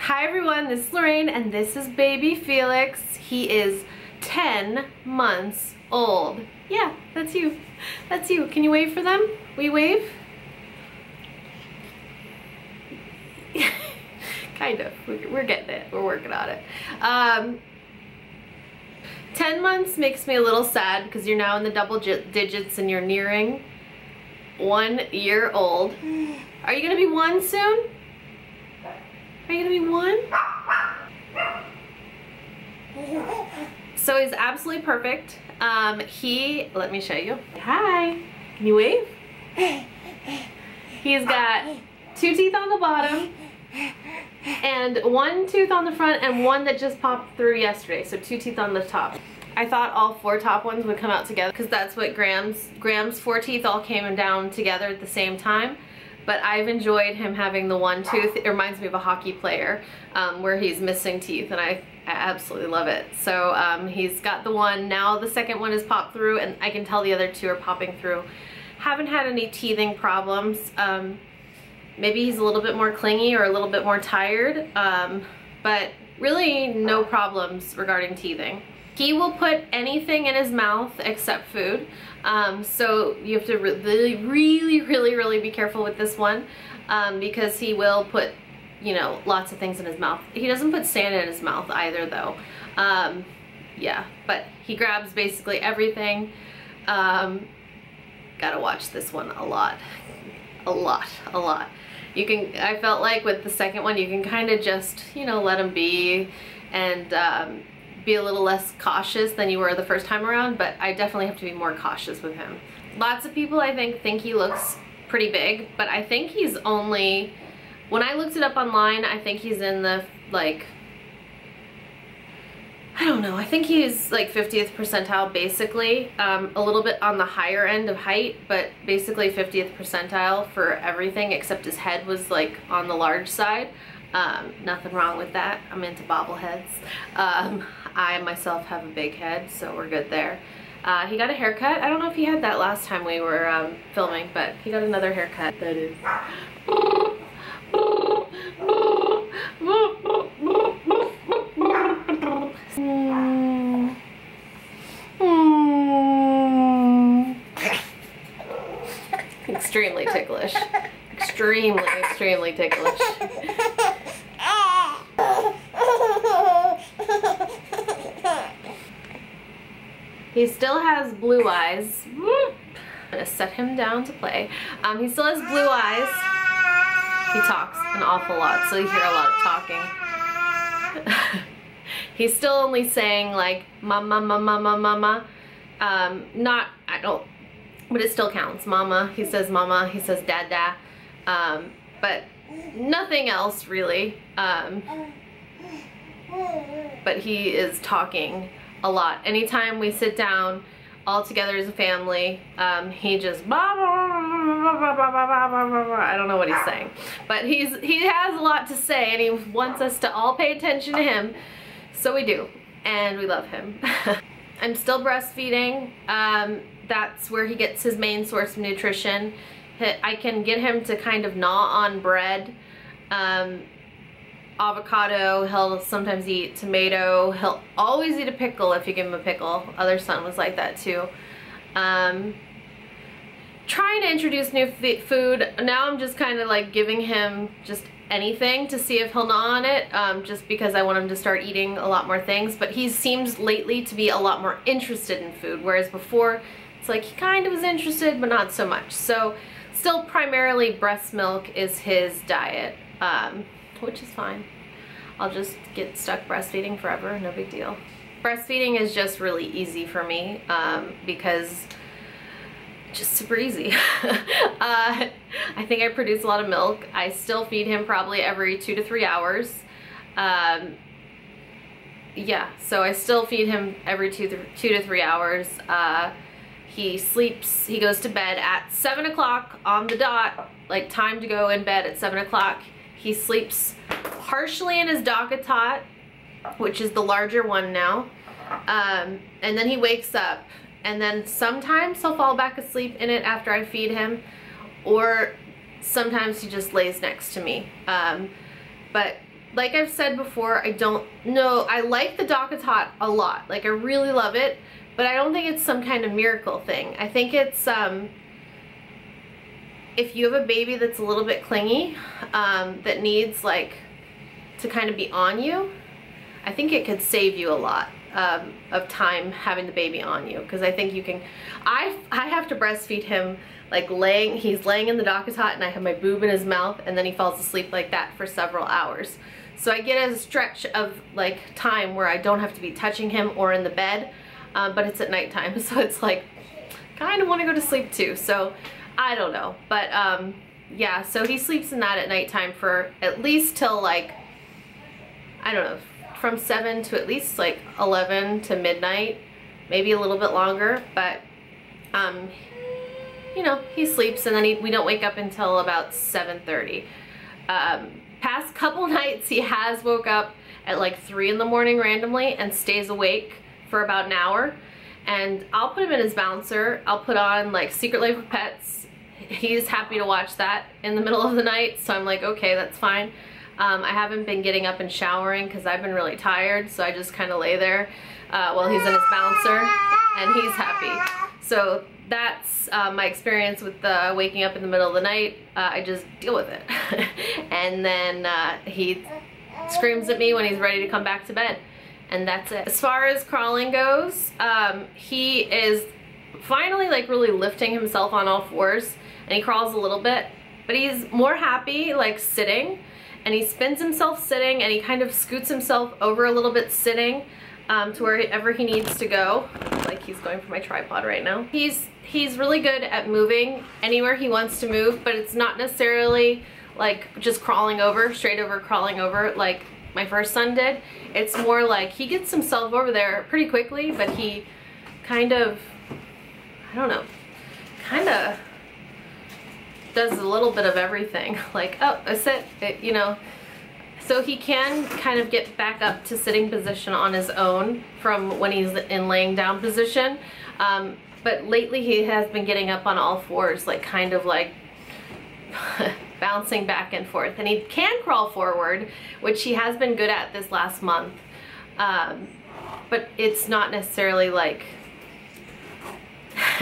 Hi everyone, this is Lorraine and this is baby Felix. He is 10 months old. Yeah, that's you. That's you. Can you wave for them? Will you wave? Kind of. We're getting it. We're working on it. 10 months makes me a little sad because you're now in the double digits and you're nearing 1 year old. Are you gonna be 1 soon? Are you gonna be 1? So he's absolutely perfect. Let me show you. Hi. Can you wave? He's got 2 teeth on the bottom and 1 tooth on the front and 1 that just popped through yesterday. So 2 teeth on the top. I thought all 4 top ones would come out together because that's what Graham's 4 teeth all came down together at the same time. But I've enjoyed him having the 1 tooth. It reminds me of a hockey player where he's missing teeth, and I absolutely love it. So he's got the 1, now the second one is popped through, and I can tell the other 2 are popping through. Haven't had any teething problems. Maybe he's a little bit more clingy or a little bit more tired, but really no problems regarding teething. He will put anything in his mouth except food. So you have to really be careful with this one because he will put, you know, lots of things in his mouth. He doesn't put sand in his mouth either though. Yeah, but he grabs basically everything. Gotta watch this one a lot. You can, I felt like with the second one you can kind of just, you know, let him be and be a little less cautious than you were the first time around, but I definitely have to be more cautious with him. Lots of people I think he looks pretty big, but I think he's only, when I looked it up online, I think he's in the, like, I don't know, I think he's like 50th percentile basically, a little bit on the higher end of height, but basically 50th percentile for everything except his head was like on the large side. Nothing wrong with that. I'm into bobbleheads. I myself have a big head, so we're good there. He got a haircut. I don't know if he had that last time we were filming, but he got another haircut. That is. Extremely ticklish. Extremely ticklish. He still has blue eyes. I'm gonna set him down to play. He still has blue eyes. He talks an awful lot, so you hear a lot of talking. He's still only saying like mama, mama, mama, mama. But it still counts. Mama, he says mama, he says dada. But nothing else really. But he is talking a lot. Anytime we sit down all together as a family, he just I don't know what he's saying, but he has a lot to say and he wants us to all pay attention to him, so we do, and we love him. I'm still breastfeeding. That's where he gets his main source of nutrition. I can get him to kind of gnaw on bread, avocado, he'll sometimes eat tomato, he'll always eat a pickle if you give him a pickle. Other son was like that too. Trying to introduce new food. Now I'm just kind of like giving him just anything to see if he'll gnaw on it, just because I want him to start eating a lot more things. But he seems lately to be a lot more interested in food, whereas before it's like he kind of was interested but not so much. So still primarily breast milk is his diet. Which is fine. I'll just get stuck breastfeeding forever, no big deal. Breastfeeding is just really easy for me because just super easy. I think I produce a lot of milk. I still feed him probably every 2 to 3 hours. Yeah, so I still feed him every 2 to 3 hours. He sleeps, he goes to bed at 7 o'clock on the dot, like time to go in bed at 7 o'clock. He sleeps partially in his DockATot, which is the larger one now, and then he wakes up, and then sometimes he'll fall back asleep in it after I feed him, or sometimes he just lays next to me. But like I've said before, I don't know. I like the DockATot a lot. Like, I really love it, but I don't think it's some kind of miracle thing. I think it's, if you have a baby that's a little bit clingy, that needs, like, to kind of be on you, I think it could save you a lot of time having the baby on you. Because I think you can, I have to breastfeed him, like, he's laying in the DockATot and I have my boob in his mouth, and then he falls asleep like that for several hours. So I get a stretch of, like, time where I don't have to be touching him or in the bed, but it's at nighttime, so it's like, kind of want to go to sleep too. So I don't know, but yeah, so he sleeps in that at nighttime for at least till, like, I don't know, from 7 to at least like 11 to midnight, maybe a little bit longer, but you know, he sleeps, and then we don't wake up until about 7:30. Past couple nights he has woke up at like 3 in the morning randomly and stays awake for about an hour, and I'll put him in his bouncer. I'll put on, like, Secret Life of Pets. He's happy to watch that in the middle of the night, so I'm like, okay, that's fine. I haven't been getting up and showering because I've been really tired, so I just kind of lay there while he's in his bouncer, and he's happy. So that's my experience with waking up in the middle of the night. I just deal with it. And then he screams at me when he's ready to come back to bed, and that's it. As far as crawling goes, he is finally, like, really lifting himself on all fours, and he crawls a little bit, but he's more happy, like, sitting, and he spins himself sitting, and he kind of scoots himself over a little bit sitting to wherever he needs to go. Like, he's going for my tripod right now. He's really good at moving anywhere he wants to move, but it's not necessarily like just crawling over, straight over, crawling over like my first son did. It's more like he gets himself over there pretty quickly, but he kind of, I don't know, kind of does a little bit of everything. Like, oh, I sit, you know. So he can kind of get back up to sitting position on his own from when he's in laying down position. But lately he has been getting up on all fours, like, kind of like bouncing back and forth. And he can crawl forward, which he has been good at this last month. But it's not necessarily like,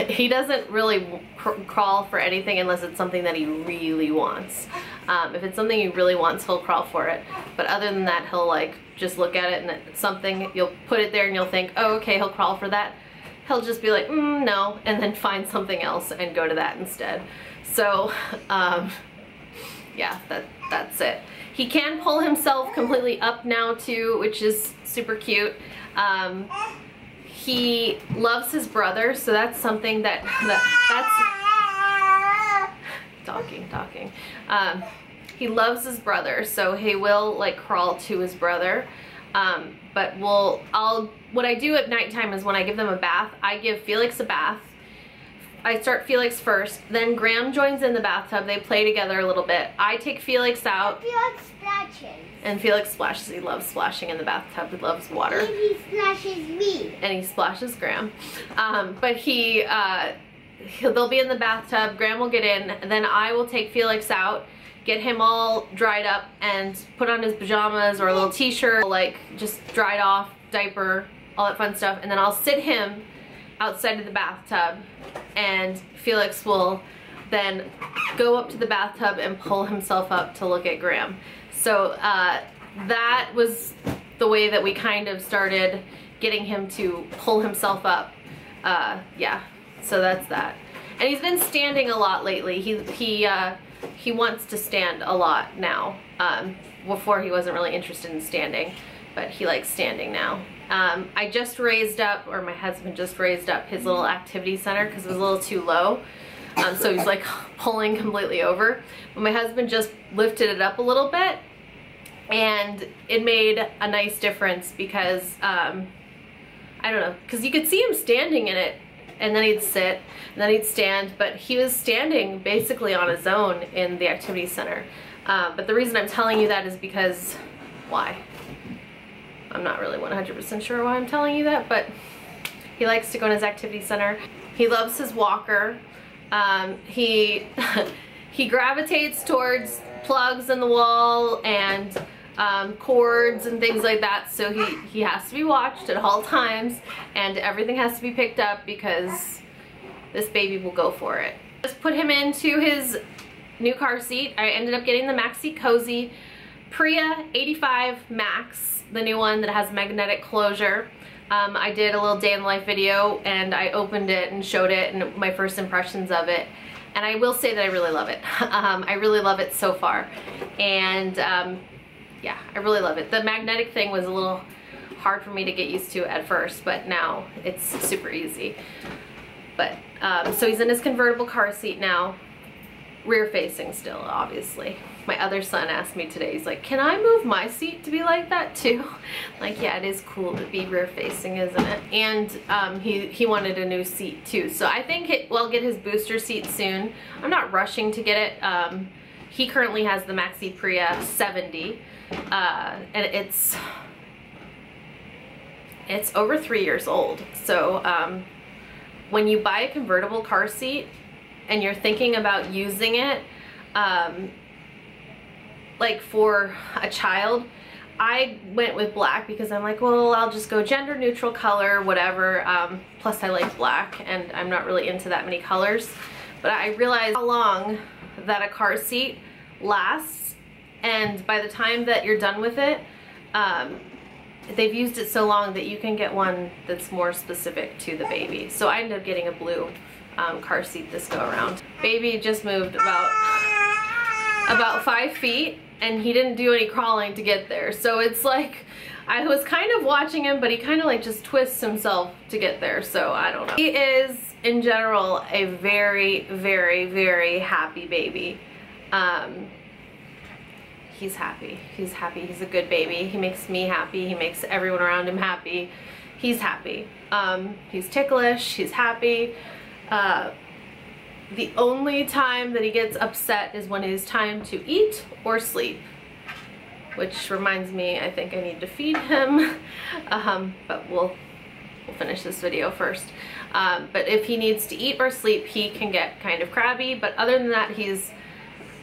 he doesn't really crawl for anything unless it's something that he really wants. If it's something he really wants, he'll crawl for it. But other than that, he'll, like, just look at it, and it's something, you'll put it there and you'll think, oh, okay, he'll crawl for that. He'll just be like, no, and then find something else and go to that instead. So, yeah, that's it. He can pull himself completely up now too, which is super cute. He loves his brother, so that's something that's talking. He loves his brother, so he will, like, crawl to his brother. But what I do at nighttime is when I give them a bath, I give Felix a bath. I start Felix first, then Graham joins in the bathtub. They play together a little bit. I take Felix out. Felix splashes. And Felix splashes. He loves splashing in the bathtub. He loves water. And he splashes me. And he splashes Graham. But they'll be in the bathtub. Graham will get in, and then I will take Felix out, get him all dried up, and put on his pajamas or a little t-shirt, like, just dried off, diaper, all that fun stuff, and then I'll sit him outside of the bathtub, and Felix will then go up to the bathtub and pull himself up to look at Graham. So that was the way that we kind of started getting him to pull himself up. Yeah, so that's that. And he's been standing a lot lately. He wants to stand a lot now. Before he wasn't really interested in standing, but he likes standing now. I just raised up, or my husband just raised up his little activity center because it was a little too low. So he's, like, pulling completely over. But my husband just lifted it up a little bit, and it made a nice difference because, I don't know, because you could see him standing in it, and then he'd sit, and then he'd stand, but he was standing basically on his own in the activity center. But the reason I'm telling you that is because, why? I'm not really 100% sure why I'm telling you that, but he likes to go in his activity center. He loves his walker. He gravitates towards plugs in the wall and cords and things like that, so he has to be watched at all times, and everything has to be picked up because this baby will go for it. Just put him into his new car seat. I ended up getting the Maxi Cozy Priya 85 Max, the new one that has magnetic closure. I did a little day in the life video and I opened it and showed it and my first impressions of it, and I will say that I really love it. I really love it so far, and yeah, I really love it. The magnetic thing was a little hard for me to get used to at first, but now it's super easy. But so he's in his convertible car seat now, rear facing still, obviously. My other son asked me today, he's like, can I move my seat to be like that too? Like, yeah, it is cool to be rear facing, isn't it? And he wanted a new seat too, so I think we'll get his booster seat soon. I'm not rushing to get it. He currently has the Maxi Priya 70, and it's over 3 years old. So when you buy a convertible car seat and you're thinking about using it like for a child, I went with black because I'm like, well, I'll just go gender neutral color, whatever. Plus I like black and I'm not really into that many colors. But I realized how long that a car seat lasts, and by the time that you're done with it, they've used it so long that you can get one that's more specific to the baby. So I ended up getting a blue car seat this go around. Baby just moved about 5 feet and he didn't do any crawling to get there. So it's like, I was kind of watching him, but he kind of like just twists himself to get there. So I don't know. He is in general a very, very, very happy baby. He's happy. He's happy. He's a good baby. He makes me happy. He makes everyone around him happy. He's happy. He's ticklish. He's happy. The only time that he gets upset is when it is time to eat or sleep, which reminds me, I think I need to feed him. But we'll finish this video first. But if he needs to eat or sleep, he can get kind of crabby. But other than that, he's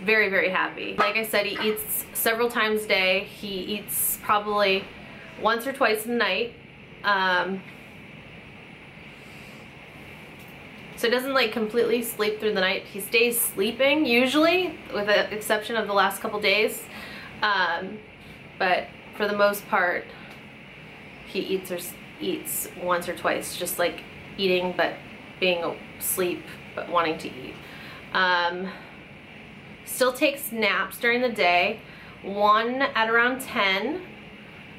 very, very happy. Like I said, he eats several times a day. He eats probably once or twice a night. So he doesn't like completely sleep through the night. He stays sleeping usually, with the exception of the last couple days. But for the most part, he eats once or twice, just like eating but being asleep but wanting to eat. Still takes naps during the day, one at around 10.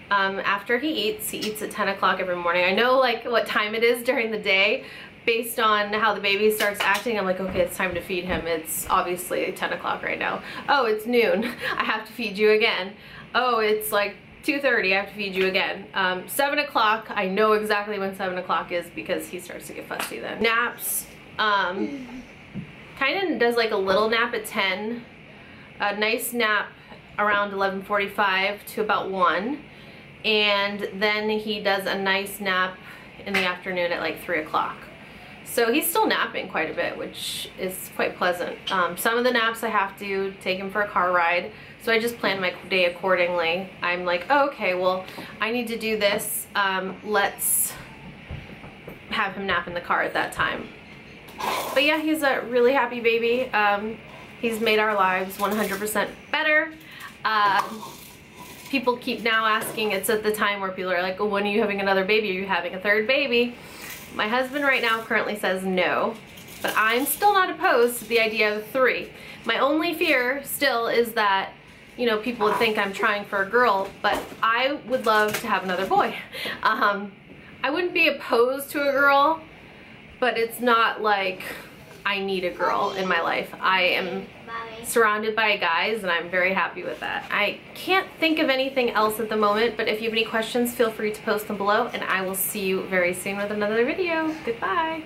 After he eats at 10 o'clock every morning. I know like what time it is during the day based on how the baby starts acting. I'm like, okay, it's time to feed him. It's obviously 10 o'clock right now. Oh, it's noon. I have to feed you again. Oh, it's like 2:30. I have to feed you again. 7 o'clock, I know exactly when 7 o'clock is because he starts to get fussy then. Naps, kind of does like a little nap at 10, a nice nap around 11:45 to about 1, and then he does a nice nap in the afternoon at like 3 o'clock. So he's still napping quite a bit, which is quite pleasant. Some of the naps I have to take him for a car ride, so I just plan my day accordingly. I'm like, oh, okay, well, I need to do this. Let's have him nap in the car at that time. But yeah, he's a really happy baby. He's made our lives 100% better. People keep now asking, it's at the time where people are like, oh, when are you having another baby? Are you having a third baby? My husband right now currently says no, but I'm still not opposed to the idea of 3. My only fear still is that, you know, people would think I'm trying for a girl, but I would love to have another boy. I wouldn't be opposed to a girl, but it's not like I need a girl in my life. I am surrounded by guys and I'm very happy with that. I can't think of anything else at the moment, but if you have any questions, feel free to post them below and I will see you very soon with another video. Goodbye.